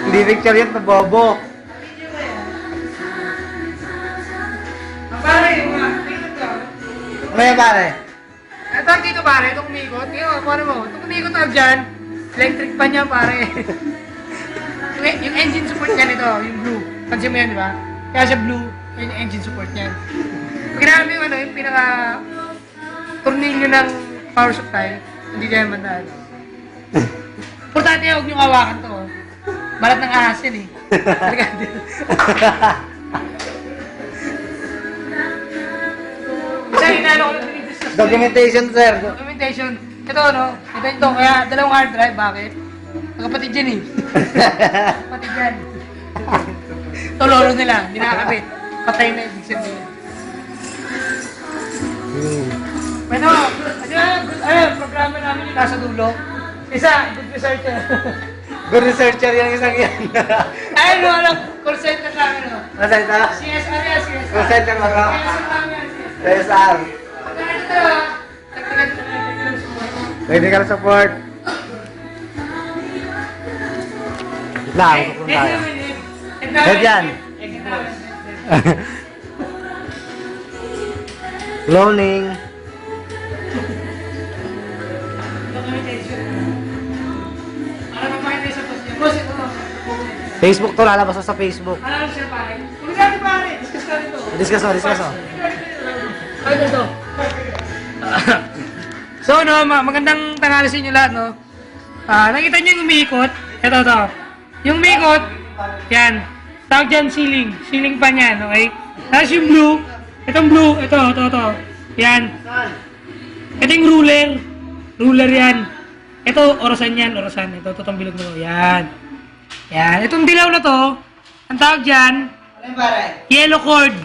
Hindi picture yan, pabobo. Pare, yung mga, tingnan ko. May pare. Ito dito pare, itong umikot. Tingnan mo, mo. Itong umikot na dyan, electric pan niya pare. yung engine support niya nito, yung blue. Pansin mo yan, di ba? Kaya siya blue, yung engine support niya. Pag ginamit mo yung ano, yung pinaka tornilyo ng power supply, hindi niya naman na ano. Importante huwag niyong hawakan to. Oh. Balat ng ahas yan eh. Kasi hinalo ko lang dinidiscuss. Documentation, sir. Documentation. Ito ano, ito, kaya dalawang hard drive, bakit? Magkapatid dyan eh. Kapatid dyan. Ito lolo nila, hindi nakakabit. Patay na ibig sabihin. Bueno, programa namin yung nasa dulo. Isa, good researcher. Good researcher yung isang yan. Ay, ano, call center namin, no? Nasaan ito? CSR yan, CSR. Call center mo, no? CSR namin yan, CSR. CSR. Pagka ito, technical support. Technical support. Lang, kung tayo. Head yan. Cloning. Ano pa kayo sa post niya? Boss, ito no? Facebook to, lalabas ko sa Facebook. Ano siya pare? Kung natin pare, discuss ka rin to. Discuss mo, discuss mo. Ay, ito. So, no, magandang tanghali sa inyo lahat, no? Nakita niyo yung umiikot? Ito. Yung umiikot, yan. Tawag dyan ceiling. Ceiling pa niyan, okay? Tapos yung blue, itong blue, ito. Yan. Ito yung ruler. Ruler yan. Ito, orasan yan, orasan. Ito, itong bilog mo. Yan. Yan. Itong dilaw na to, ang tawag dyan, yellow cord.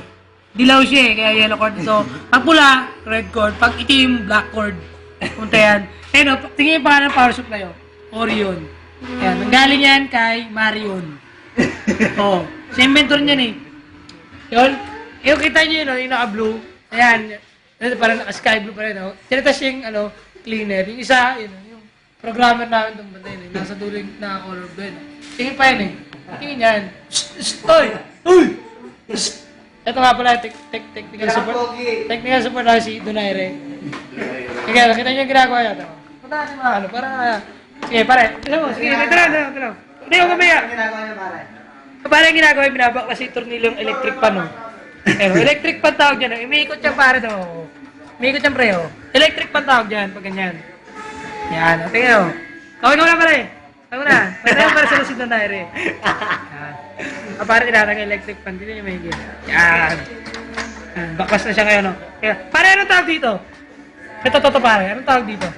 Dilaw siya eh, kaya yellow cord ito. Pag pula, red cord. Pag itim, black cord. Punta yan. Ayun o, tingin yung pangalan ng power supply o. Orion. Yan. Nanggaling yan kay Marion. Oh, sa inventor niyan eh. Yun. Yung kita niyo yun, yung naka-blue. Ayan. Parang naka-sky blue pa rin. Oh. Tinatas yung cleaner. Yung isa, yun, yung programmer namin itong banda yun. Nasa duling na color doon. Tingin pa yan eh. Tingin yan. Oy! Uy! Ito nga pala, technical support. Technical support na si Donaire. Kaya, nakita niyo yung ginagawa yan. Punta natin mga ano, para... Sige, pare. Sige, tara. Hindi ko kamaya. Pare ang ginagawa yung binabak kasi tornilyong electric pan, no? Electric pan tawag dyan, no? Umiikot siyang pare, no? Umiikot siyang pre, oh. Electric pan tawag dyan, pag ganyan. Yan, o. Tingnan, o. Kawin ko na, pare. Kawin ko na. Pwede yung para sa lusid ng tire, eh. Yan. Pare, tinatang electric pan. Hindi niyo mahigit. Yan. Baklas na siya ngayon, no? Kaya, pare, anong tawag dito? Ito, pare. Anong tawag dito?